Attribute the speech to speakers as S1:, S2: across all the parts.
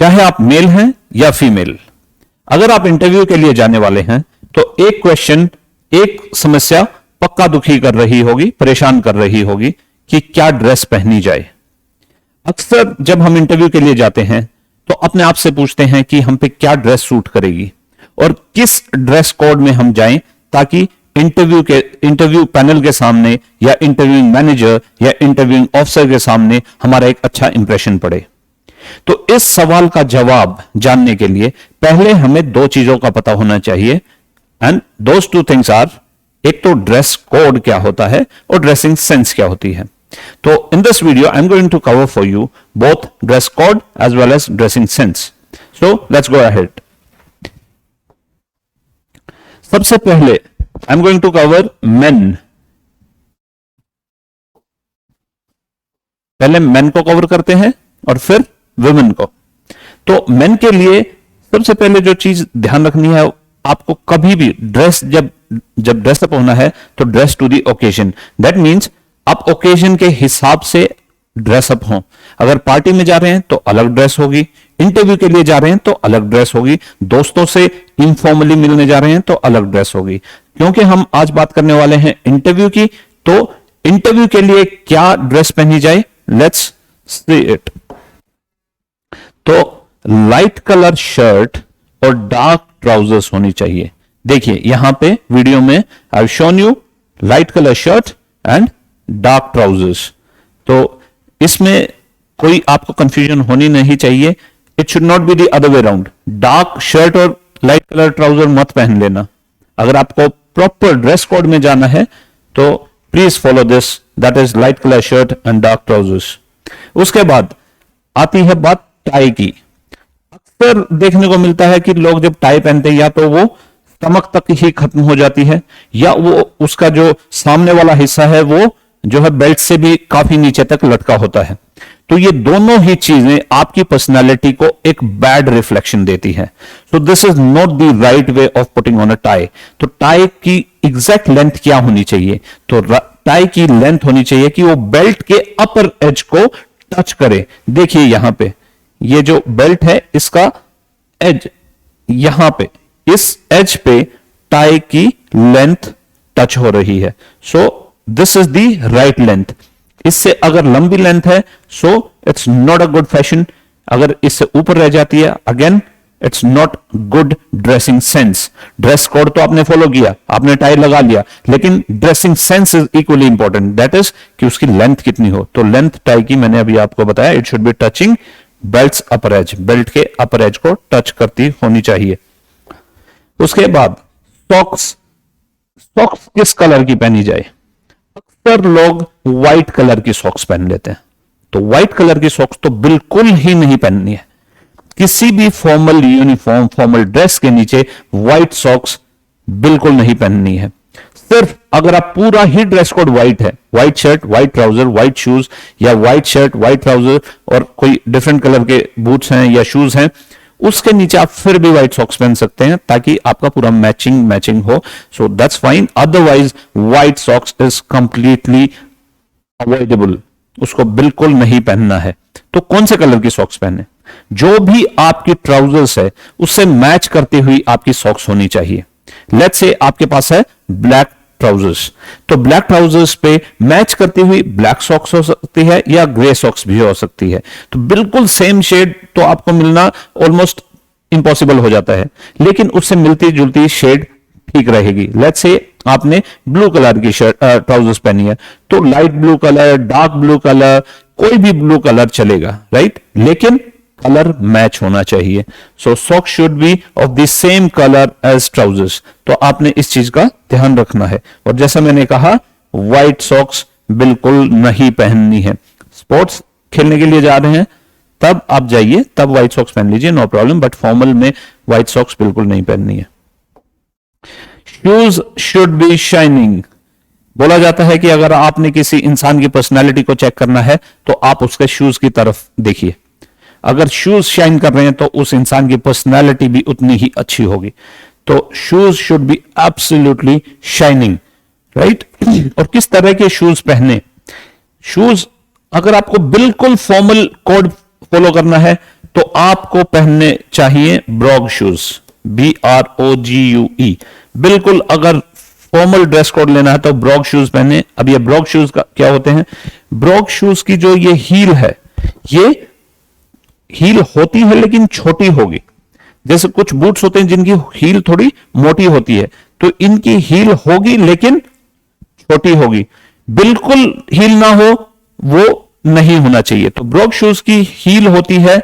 S1: चाहे आप मेल हैं या फीमेल। अगर आप इंटरव्यू के लिए जाने वाले हैं तो एक क्वेश्चन, एक समस्या पक्का दुखी कर रही होगी, परेशान कर रही होगी कि क्या ड्रेस पहनी जाए। अक्सर जब हम इंटरव्यू के लिए जाते हैं तो अपने आप से पूछते हैं कि हम पे क्या ड्रेस सूट करेगी और किस ड्रेस कोड में हम जाएं ताकि इंटरव्यू पैनल के सामने या इंटरव्यूइंग मैनेजर या इंटरव्यूइंग ऑफिसर के सामने हमारा एक अच्छा इंप्रेशन पड़े। तो इस सवाल का जवाब जानने के लिए पहले हमें दो चीजों का पता होना चाहिए, and those two things are, एक तो ड्रेस कोड क्या होता है और ड्रेसिंग सेंस क्या होती है। तो in this video I am going to cover for you both dress code as well as dressing sense. So let's go ahead. सबसे पहले I am going to cover men. पहले मेन को कवर करते हैं और फिर वुमेन को। तो मेन के लिए सबसे पहले जो चीज ध्यान रखनी है, आपको कभी भी ड्रेस जब ड्रेसअप होना है तो dress to the occasion. That means आप ओकेजन के हिसाब से ड्रेसअप हो। अगर पार्टी में जा रहे हैं तो अलग ड्रेस होगी, इंटरव्यू के लिए जा रहे हैं तो अलग ड्रेस होगी, दोस्तों से इनफॉर्मली मिलने जा रहे हैं तो अलग ड्रेस होगी। क्योंकि हम आज बात करने वाले हैं इंटरव्यू की, तो इंटरव्यू के लिए क्या ड्रेस पहनी जाए, लेट्स सी इट। तो लाइट कलर शर्ट और डार्क ट्राउजर्स होनी चाहिए। देखिए यहां पे वीडियो में I have shown you light colour shirt and dark trousers. तो इसमें कोई आपको कंफ्यूजन होनी नहीं चाहिए। It should not be the other way round. Dark shirt और लाइट कलर ट्राउजर मत पहन लेना। अगर आपको प्रॉपर ड्रेस कोड में जाना है तो please follow this, that is light colour shirt and dark trousers. उसके बाद आती है बात टाई की। अक्सर देखने को मिलता है कि लोग जब टाई पहनते हैं या तो वो स्टमक तक ही खत्म हो जाती है या वो उसका जो सामने वाला हिस्सा है वो जो है बेल्ट से भी काफी नीचे तक लटका होता है। तो ये दोनों ही चीजें आपकी पर्सनालिटी को एक बैड रिफ्लेक्शन देती है। So this is not the right way of putting on a tie. तो टाई की एग्जैक्ट लेंथ क्या होनी चाहिए? तो टाई की लेंथ होनी चाहिए कि वो बेल्ट के अपर एज को टच करे। देखिए यहां पे ये जो बेल्ट है इसका एज यहां पे, इस एज पे टाई की लेंथ टच हो रही है। So this is the right length. इससे अगर लंबी लेंथ है so it's not a good fashion. अगर इससे ऊपर रह जाती है again it's not good dressing sense. Dress code तो आपने फॉलो किया, आपने टाई लगा लिया, लेकिन dressing sense is equally important. That is कि उसकी लेंथ कितनी हो। तो लेंथ टाई की मैंने अभी आपको बताया, it should B touching belt upper as, belt के अपर एज को टच करती होनी चाहिए। उसके बाद सॉक्स। सॉक्स किस कलर की पहनी जाए? अक्सर लोग व्हाइट कलर की सॉक्स पहन लेते हैं। तो व्हाइट कलर की सॉक्स तो बिल्कुल ही नहीं पहननी है। किसी भी फॉर्मल यूनिफॉर्म, फॉर्मल ड्रेस के नीचे व्हाइट सॉक्स बिल्कुल नहीं पहननी है। सिर्फ अगर आप पूरा ही ड्रेस कोड व्हाइट है, white shirt, white trouser, white shoes, या व्हाइट शर्ट, व्हाइट ट्राउजर और कोई डिफरेंट कलर के बूट्स हैं या शूज हैं, उसके नीचे आप फिर भी व्हाइट सॉक्स पहन सकते हैं ताकि आपका पूरा मैचिंग हो। So that's fine. Otherwise white socks is completely avoidable, उसको बिल्कुल नहीं पहनना है। तो कौन से कलर की सॉक्स पहने? जो भी आपकी ट्राउजर्स है उससे मैच करती हुई आपकी सॉक्स होनी चाहिए। लेट्स से आपके पास है ब्लैक ट्राउजर्स, तो ब्लैक ट्राउजर्स पे मैच करती हुई ब्लैक सॉक्स हो सकती है या ग्रे सॉक्स भी हो सकती है। तो बिल्कुल सेम शेड तो आपको मिलना ऑलमोस्ट इंपॉसिबल हो जाता है, लेकिन उससे मिलती जुलती शेड ठीक रहेगी। लेट्स से आपने ब्लू कलर की शर्ट ट्राउजर्स पहनी है तो light blue colour, dark blue colour, कोई भी ब्लू कलर चलेगा, राइट? लेकिन कलर मैच होना चाहिए। So socks should be of the same colour as trousers. तो आपने इस चीज का ध्यान रखना है। और जैसा मैंने कहा व्हाइट सॉक्स बिल्कुल नहीं पहननी है। स्पोर्ट्स खेलने के लिए जा रहे हैं तब आप जाइए, तब व्हाइट सॉक्स पहन लीजिए, नो प्रॉब्लम, बट फॉर्मल में व्हाइट सॉक्स बिल्कुल नहीं पहननी है। Shoes should be shining. बोला जाता है कि अगर आपने किसी इंसान की पर्सनैलिटी को चेक करना है तो आप उसके शूज की तरफ देखिए। अगर शूज शाइन कर रहे हैं तो उस इंसान की पर्सनैलिटी भी उतनी ही अच्छी होगी। तो shoes should be absolutely shining, right? और किस तरह के शूज पहने? शूज अगर आपको बिल्कुल फॉर्मल कोड फॉलो करना है तो आपको पहनने चाहिए ब्रॉग शूज, BROGUE। बिल्कुल अगर फॉर्मल ड्रेस कोड लेना है तो ब्रॉग शूज पहने। अब ये ब्रॉग शूज का क्या होते हैं? ब्रॉग शूज की जो ये हील है, ये हील होती है लेकिन छोटी होगी। जैसे कुछ बूट्स होते हैं जिनकी हील थोड़ी मोटी होती है, तो इनकी हील होगी लेकिन छोटी होगी। बिल्कुल हील ना हो वो नहीं होना चाहिए। तो ब्रॉग शूज की हील होती है,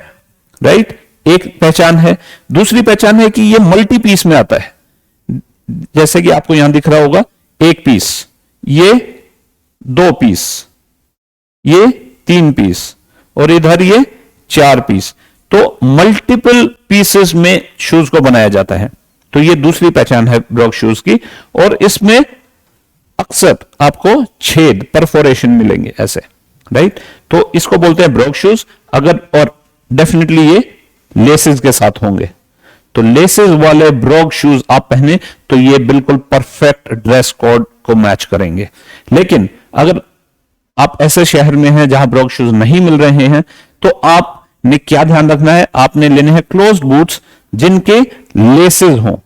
S1: राइट, एक पहचान है। दूसरी पहचान है कि ये मल्टी पीस में आता है। जैसे कि आपको यहां दिख रहा होगा, एक पीस, ये 2 पीस, ये 3 पीस और इधर ये 4 पीस। तो मल्टीपल पीसेस में शूज को बनाया जाता है। तो ये दूसरी पहचान है ब्रॉग शूज की। और इसमें अक्सर आपको छेद, परफोरेशन मिलेंगे ऐसे, राइट। तो इसको बोलते हैं ब्रॉग शूज। अगर और डेफिनेटली ये लेसेस के साथ होंगे। तो लेसेस वाले ब्रॉग शूज आप पहने तो ये बिल्कुल परफेक्ट ड्रेस कोड को मैच करेंगे। लेकिन अगर आप ऐसे शहर में हैं जहां ब्रॉग शूज नहीं मिल रहे हैं, तो आपने क्या ध्यान रखना है? आपने लेने हैं क्लोज्ड बूट्स जिनके लेसेस हों।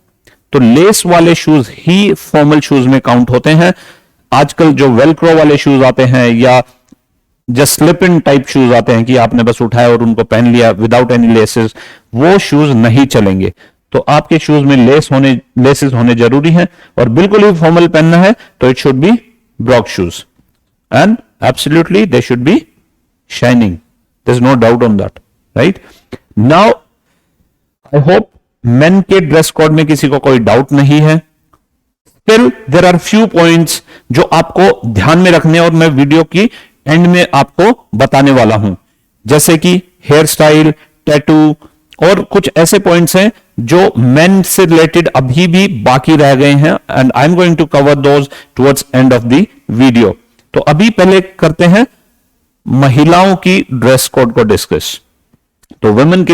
S1: तो लेस वाले शूज ही फॉर्मल शूज में काउंट होते हैं। आजकल जो वेलक्रो वाले शूज आते हैं या just slip in type shoes आते हैं कि आपने बस उठाया और उनको पहन लिया विदाउट एनी लेसेस, वो शूज नहीं चलेंगे। तो आपके शूज में लेसेस होने जरूरी हैं। और बिल्कुल ही फॉर्मल पहनना है तो it should be brogue shoes and absolutely they should be shining, there is no doubt on that, right. Now I hope men के ड्रेस कोड में किसी को कोई डाउट नहीं है। Still there are few points जो आपको ध्यान में रखने और मैं वीडियो की एंड में आपको बताने वाला हूं। जैसे कि हेयर स्टाइल, टैटू और कुछ ऐसे पॉइंट्स हैं जो मेन से रिलेटेड अभी भी बाकी रह गए हैं and I am going to cover those towards end of the video. तो अभी पहले करते हैं महिलाओं की ड्रेस कोड को डिस्कस। तो वुमेन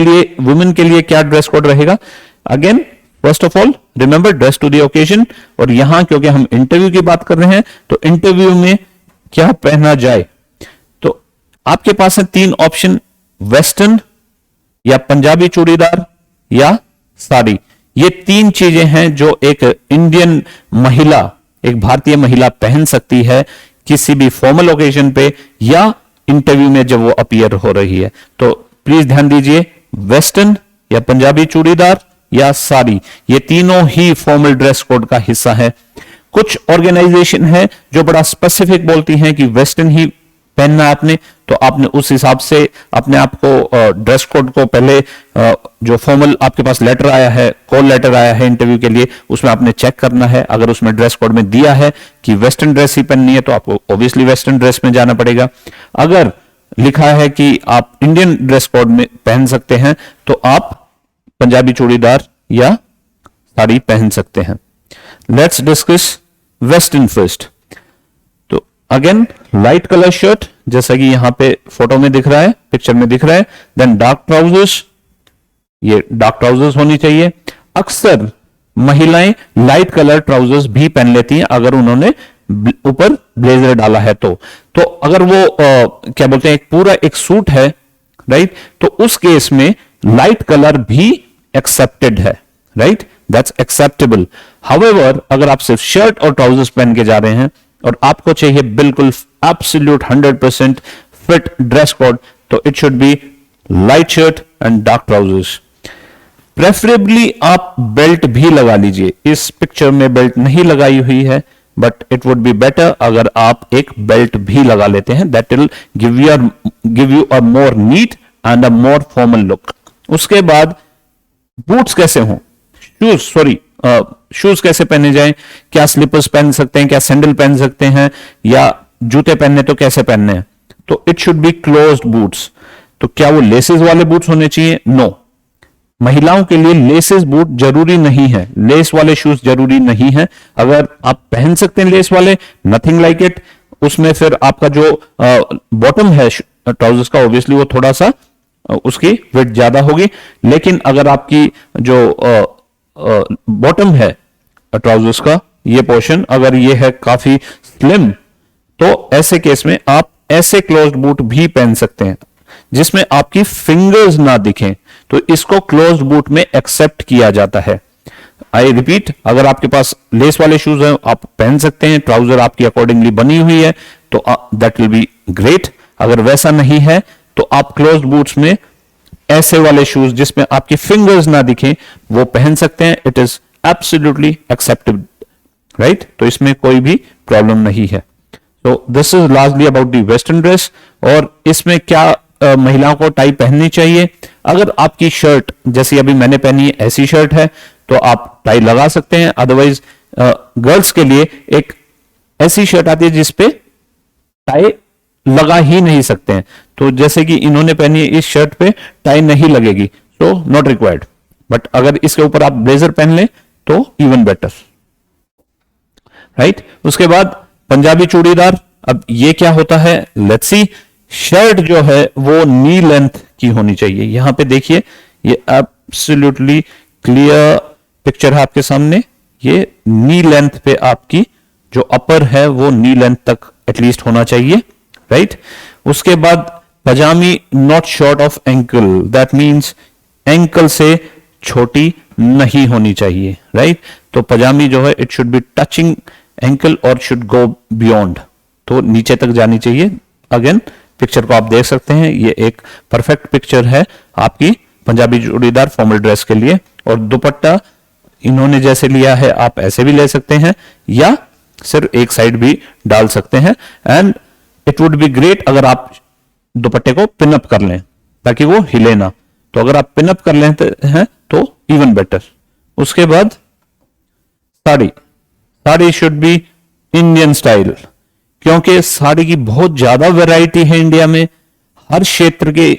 S1: के लिए क्या ड्रेस कोड रहेगा? Again first of all remember dress to the occasion. और यहां क्योंकि हम इंटरव्यू की बात कर रहे हैं तो इंटरव्यू में क्या पहना जाए, तो आपके पास है 3 ऑप्शन, वेस्टर्न या पंजाबी चूड़ीदार या साड़ी। ये 3 चीजें हैं जो एक इंडियन महिला, एक भारतीय महिला पहन सकती है किसी भी फॉर्मल ओकेजन पे या इंटरव्यू में जब वो अपीयर हो रही है। तो प्लीज ध्यान दीजिए, वेस्टर्न या पंजाबी चूड़ीदार या साड़ी, ये तीनों ही फॉर्मल ड्रेस कोड का हिस्सा है। कुछ ऑर्गेनाइजेशन है जो बड़ा स्पेसिफिक बोलती हैं कि वेस्टर्न ही पहनना है आपने, तो आपने उस हिसाब से अपने आप को ड्रेस कोड को पहले जो फॉर्मल आपके पास लेटर आया है, कॉल लेटर आया है इंटरव्यू के लिए, उसमें आपने चेक करना है। अगर उसमें ड्रेस कोड में दिया है कि वेस्टर्न ड्रेस ही पहननी है तो आपको ऑब्वियसली वेस्टर्न ड्रेस में जाना पड़ेगा। अगर लिखा है कि आप इंडियन ड्रेस कोड में पहन सकते हैं तो आप पंजाबी चूड़ीदार या साड़ी पहन सकते हैं। Let's discuss western first. तो अगेन लाइट कलर शर्ट जैसा कि यहां पे फोटो में दिख रहा है, पिक्चर में दिख रहा है। देन डार्क ट्राउजर्स, ये डार्क ट्राउजर्स होनी चाहिए। अक्सर महिलाएं लाइट कलर ट्राउजर्स भी पहन लेती हैं अगर उन्होंने ऊपर ब्लेजर डाला है तो अगर वो क्या बोलते हैं पूरा एक सूट है, राइट, तो उस केस में लाइट कलर भी एक्सेप्टेड है, राइट, दैट्स एक्सेप्टेबल। हाउएवर अगर आप सिर्फ शर्ट और ट्राउजर्स पहन के जा रहे हैं और आपको चाहिए बिल्कुल एब्सोल्यूट 100% फिट ड्रेस कोड, तो it should B light shirt and dark trousers. Preferably आप बेल्ट भी लगा लीजिए। इस पिक्चर में बेल्ट नहीं लगाई हुई है, but it would be better अगर आप एक बेल्ट भी लगा लेते हैं। That will give you a more neat and a more formal look. उसके बाद बूट्स कैसे हों, शूज कैसे पहने जाएं, क्या स्लीपर्स पहन सकते हैं, क्या सैंडल पहन सकते हैं, या जूते पहनने तो कैसे पहनने हैं? तो it should be closed boots. तो क्या वो लेसेस वाले बूट्स होने चाहिए? नो, महिलाओं के लिए लेसेस बूट जरूरी नहीं है, लेस वाले शूज जरूरी नहीं है। अगर आप पहन सकते हैं लेस वाले, नथिंग लाइक इट। उसमें फिर आपका जो बॉटम है ट्राउजर्स का, ऑब्वियसली वो थोड़ा सा उसकी विड्थ ज्यादा होगी। लेकिन अगर आपकी जो बॉटम है ट्राउजर्स का, ये पोर्शन अगर ये है काफी स्लिम, तो ऐसे केस में आप ऐसे क्लोज्ड बूट भी पहन सकते हैं। जिसमें आपकी फिंगर्स ना दिखें, तो इसको क्लोज्ड बूट में एक्सेप्ट किया जाता है। आई रिपीट, अगर आपके पास लेस वाले शूज हैं आप पहन सकते हैं, ट्राउजर आपकी अकॉर्डिंगली बनी हुई है तो दैट विल बी ग्रेट। अगर वैसा नहीं है तो आप क्लोज्ड बूट्स में ऐसे वाले शूज जिसमें आपकी फिंगर्स ना दिखें वो पहन सकते हैं। It is absolutely acceptable, right? तो इसमें कोई भी प्रॉब्लम नहीं है। तो this is largely about the western dress. और इसमें क्या महिलाओं को टाई पहननी चाहिए? अगर आपकी शर्ट जैसी अभी मैंने पहनी है ऐसी शर्ट है तो आप टाई लगा सकते हैं। अदरवाइज गर्ल्स के लिए एक ऐसी शर्ट आती है जिसपे टाई लगा ही नहीं सकते हैं, तो जैसे कि इन्होंने पहनी है, इस शर्ट पे टाई नहीं लगेगी, सो नॉट रिक्वायर्ड। बट अगर इसके ऊपर आप ब्लेजर पहन लें तो इवन बेटर, राइट? उसके बाद पंजाबी चूड़ीदार। अब ये क्या होता है, लेट्स सी। शर्ट जो है वो नी लेंथ की होनी चाहिए। यहां पे देखिए, ये एब्सोल्युटली क्लियर पिक्चर है आपके सामने। ये नी लेंथ पे आपकी जो अपर है वो नी लेंथ तक एटलीस्ट होना चाहिए, राइट? उसके बाद पजामी not short of ankle, that means ankle से छोटी नहीं होनी चाहिए, राइट? तो पजामी जो है it should B touching ankle और शुड गो बियॉन्ड, तो नीचे तक जानी चाहिए। अगेन पिक्चर को आप देख सकते हैं, ये एक परफेक्ट पिक्चर है आपकी पंजाबी चूड़ीदार फॉर्मल ड्रेस के लिए। और दुपट्टा इन्होंने जैसे लिया है आप ऐसे भी ले सकते हैं या सिर्फ एक साइड भी डाल सकते हैं। And it would be great अगर आप दुपट्टे को पिनअप कर लें ताकि वो हिले ना, तो अगर आप पिनअप कर लेते हैं तो इवन बेटर। उसके बाद sari, sari should be Indian style, क्योंकि साड़ी की बहुत ज्यादा वैरायटी है इंडिया में। हर क्षेत्र की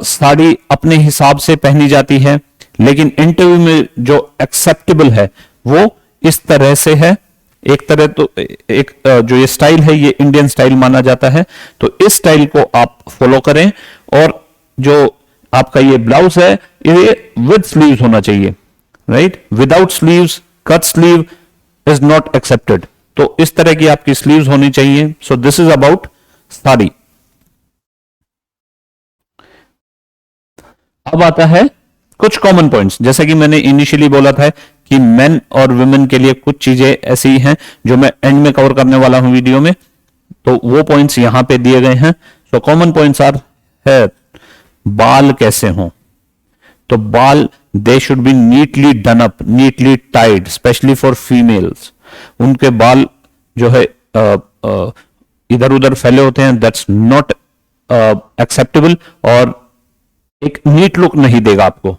S1: साड़ी अपने हिसाब से पहनी जाती है, लेकिन इंटरव्यू में जो एक्सेप्टेबल है वो इस तरह से है। एक तरह तो एक जो ये स्टाइल है ये इंडियन स्टाइल माना जाता है, तो इस स्टाइल को आप फॉलो करें। और जो आपका ये ब्लाउज है ये विद स्लीव्स होना चाहिए, right? Without sleeves, cut sleeve is not accepted, तो इस तरह की आपकी स्लीव्स होनी चाहिए। So this is about sari. अब आता है कुछ कॉमन पॉइंट्स, जैसा कि मैंने इनिशियली बोला था कि मेन और वुमेन के लिए कुछ चीजें ऐसी हैं जो मैं एंड में कवर करने वाला हूं वीडियो में, तो वो पॉइंट्स यहां पे दिए गए हैं। सो कॉमन पॉइंट्स आर है बाल कैसे हों, तो बाल they should be neatly done up, neatly tied, specially for females. उनके बाल जो है इधर उधर फैले होते हैं, दैट्स नॉट एक्सेप्टेबल और एक नीट लुक नहीं देगा आपको।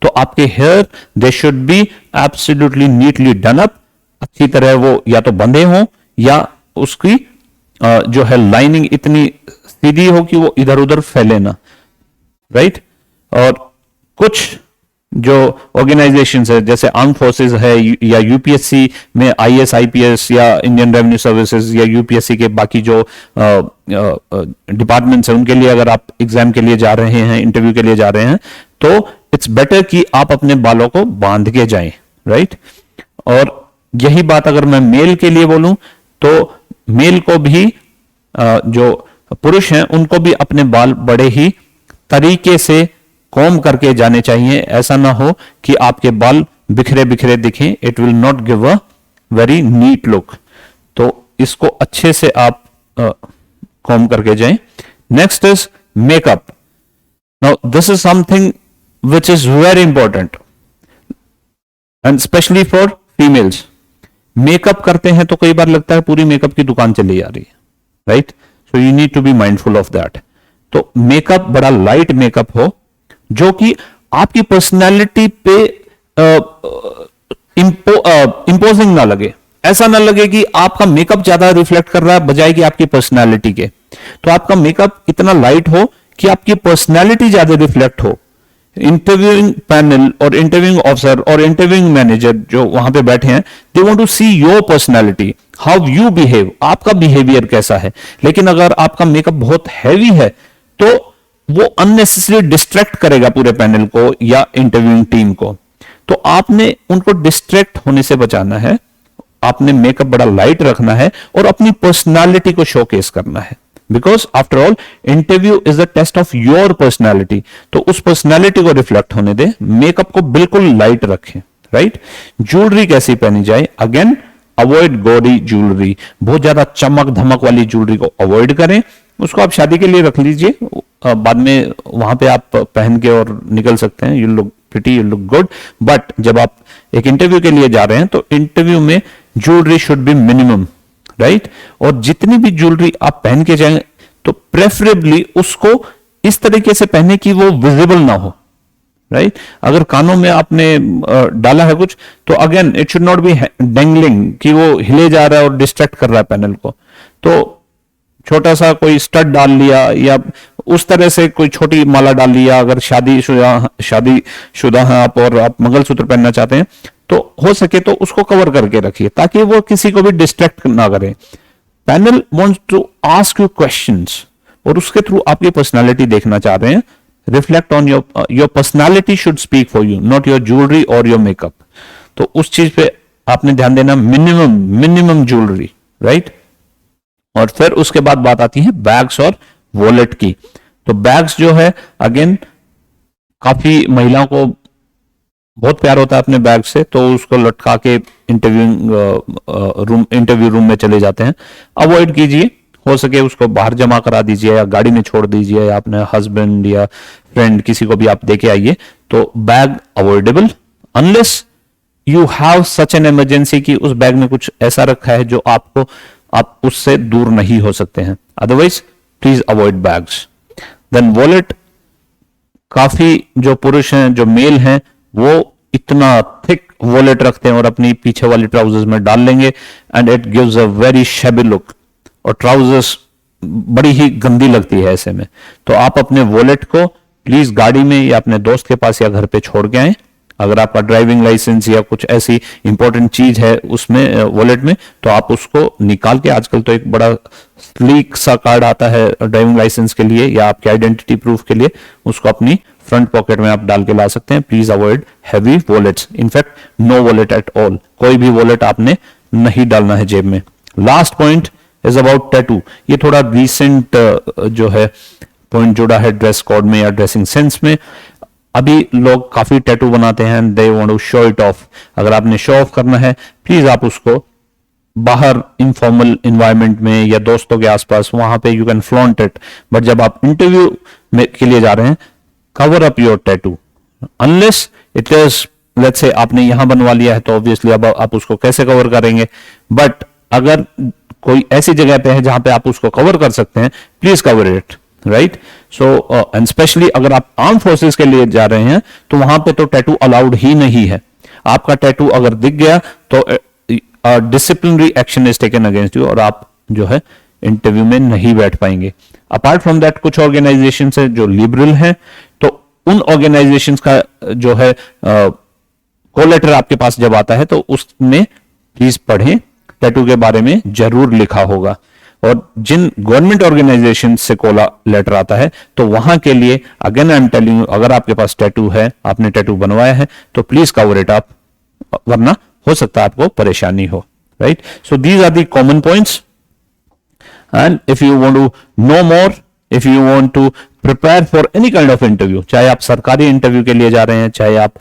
S1: तो आपके hair they should be absolutely neatly done up, अच्छी तरह वो या तो बंधे हों या उसकी जो है लाइनिंग इतनी सीधी हो कि वो इधर उधर फैले ना, राइट? और कुछ जो ऑर्गेनाइजेशंस है जैसे आर्म फोर्सेस है या यूपीएससी में आईएएस आईपीएस या इंडियन रेवेन्यू सर्विसेज या यूपीएससी के बाकी जो डिपार्टमेंट्स है उनके लिए अगर आप एग्जाम के लिए जा रहे हैं, इंटरव्यू के लिए जा रहे हैं, तो इट्स बेटर कि आप अपने बालों को बांध के जाएं, राइट? और यही बात अगर मैं मेल के लिए बोलूं तो मेल को भी जो पुरुष हैं उनको भी अपने बाल बड़े ही तरीके से कॉम करके जाने चाहिए। ऐसा ना हो कि आपके बाल बिखरे बिखरे दिखें, it will not give a very neat look. तो इसको अच्छे से आप कॉम करके जाएं। Next is makeup. Now this is something which is very important and specially for females. Makeup करते हैं तो कई बार लगता है पूरी मेकअप की दुकान चली जा रही है, right? So you need to be mindful of that. तो मेकअप बड़ा लाइट मेकअप हो जो कि आपकी पर्सनैलिटी पे इंपोजिंग ना लगे। ऐसा ना लगे कि आपका मेकअप ज्यादा रिफ्लेक्ट कर रहा है बजाय कि आपकी पर्सनैलिटी के। तो आपका मेकअप इतना लाइट हो कि आपकी पर्सनैलिटी ज्यादा रिफ्लेक्ट हो। इंटरव्यूइंग पैनल और इंटरव्यूइंग ऑफिसर और इंटरव्यूइंग मैनेजर जो वहां पे बैठे हैं, they want to see your personality, how you behave, आपका बिहेवियर कैसा है। लेकिन अगर आपका मेकअप बहुत हैवी है तो वो अननेसेसरी डिस्ट्रैक्ट करेगा पूरे पैनल को या इंटरव्यूइंग टीम को। तो आपने उनको डिस्ट्रैक्ट होने से बचाना है, आपने मेकअप बड़ा लाइट रखना है और अपनी पर्सनालिटी को शोकेस करना है। Because after all interview is the test of your personality. तो उस पर्सनैलिटी को रिफ्लेक्ट होने दे, मेकअप को बिल्कुल लाइट रखें, राइट। ज्वेलरी कैसी पहनी जाए, अगेन अवॉइड गॉडी ज्वेलरी, बहुत ज्यादा चमक धमक वाली ज्वेलरी को अवॉइड करें। उसको आप शादी के लिए रख लीजिए, बाद में वहां पे आप पहन के और निकल सकते हैं, you look pretty, you look good. But जब आप एक इंटरव्यू के लिए जा रहे हैं तो इंटरव्यू में jewellery should be minimum, right. और जितनी भी ज्वेलरी आप पहन के जाएं तो प्रेफरेबली उसको इस तरीके से पहने कि वो विजिबल ना हो, राइट। अगर कानों में आपने डाला है कुछ तो again it should not be dangling कि वो हिले जा रहा है और डिस्ट्रैक्ट कर रहा है पैनल को। तो छोटा सा कोई स्टड डाल लिया या उस तरह से कोई छोटी माला डाल लिया, अगर शादीशुदा हैं आप और आप मंगलसूत्र पहनना चाहते हैं तो हो सके तो उसको कवर करके रखिए ताकि वो किसी को भी डिस्ट्रैक्ट ना करे। Panel wants to ask you questions और उसके थ्रू आपकी पर्सनालिटी देखना चाह रहे हैं। Reflect on your personality should speak for you, not your jewellery और योर मेकअप। तो उस चीज पे आपने ध्यान देना, मिनिमम ज्वेलरी, राइट। और फिर उसके बाद बात आती है बैग्स और वॉलेट की। तो बैग्स जो है अगेन काफी महिलाओं को बहुत प्यार होता है अपने बैग से, तो उसको लटका के इंटरव्यू रूम में चले जाते हैं। अवॉइड कीजिए, हो सके उसको बाहर जमा करा दीजिए या गाड़ी में छोड़ दीजिए या अपने हस्बैंड या फ्रेंड किसी को भी आप देके आइए। तो bag avoidable unless you have such an emergency कि उस बैग में कुछ ऐसा रखा है जो आप उससे दूर नहीं हो सकते हैं, otherwise please avoid bags. Then wallet, काफी जो पुरुष हैं जो मेल हैं वो इतना थिक वॉलेट रखते हैं और अपनी पीछे वाली ट्राउजर्स में डाल लेंगे and it gives a very शेबी look, और ट्राउजर्स बड़ी ही गंदी लगती है ऐसे में। तो आप अपने वॉलेट को प्लीज गाड़ी में या अपने दोस्त के पास या घर पे छोड़ के आए। अगर आपका ड्राइविंग लाइसेंस या कुछ ऐसी इंपॉर्टेंट चीज है उसमें वॉलेट में, तो आप उसको निकाल के, आजकल तो एक बड़ा स्लीक सा कार्ड आता है ड्राइविंग लाइसेंस के लिए या आपके आइडेंटिटी प्रूफ के लिए, उसको अपनी फ्रंट पॉकेट में आप डाल के ला सकते हैं। Please avoid heavy wallets, in fact no wallet at all, कोई भी वॉलेट आपने नहीं डालना है जेब में। Last point is about tattoo. ये थोड़ा रिसेंट जो है पॉइंट जुड़ा है ड्रेस कोड में या ड्रेसिंग सेंस में। अभी लोग काफी टैटू बनाते हैं, they want to show it off. अगर आपने शो ऑफ करना है प्लीज आप उसको बाहर इनफॉर्मल इन्वायरमेंट में या दोस्तों के आसपास, वहां पे you can flaunt it. But जब आप इंटरव्यू में के लिए जा रहे हैं, cover up your tattoo unless it is, let's say आपने यहां बनवा लिया है तो ऑब्वियसली अब आप उसको कैसे कवर करेंगे। बट अगर कोई ऐसी जगह पे है जहां पे आप उसको कवर कर सकते हैं, please cover it, right. So and specially अगर आप आर्म फोर्सेस के लिए जा रहे हैं तो वहां पे तो टैटू अलाउड ही नहीं है। आपका टैटू अगर दिख गया तो disciplinary action is taken against you और आप जो है इंटरव्यू में नहीं बैठ पाएंगे। अपार्ट फ्रॉम दैट कुछ ऑर्गेनाइजेशन है जो लिबरल हैं, तो उन ऑर्गेनाइजेशंस का जो है कॉल लेटर आपके पास जब आता है तो उसमें प्लीज पढ़ें, टैटू के बारे में जरूर लिखा होगा। और जिन गवर्नमेंट ऑर्गेनाइजेशन से कॉल लेटर आता है तो वहां के लिए again I am telling you, अगर आपके पास टैटू है, आपने टैटू बनवाया है तो प्लीज कवर इट अप, वरना हो सकता है आपको परेशानी हो, right. So these are the common points and if you want to know more, if you want to prepare for any kind of interview, चाहे आप सरकारी इंटरव्यू के लिए जा रहे हैं, चाहे आप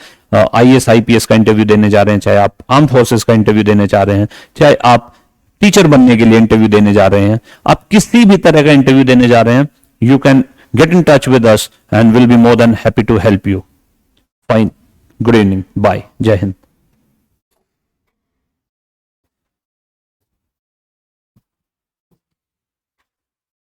S1: आईएएस आईपीएस का इंटरव्यू देने जा रहे हैं, चाहे आप आर्म फोर्सेस का इंटरव्यू देने जा रहे हैं, चाहे आप टीचर बनने के लिए इंटरव्यू देने जा रहे हैं, आप किसी भी तरह का इंटरव्यू देने जा रहे हैं, you can get in touch with us and will be more than happy to help you. Fine, good evening, bye, Jai Hind.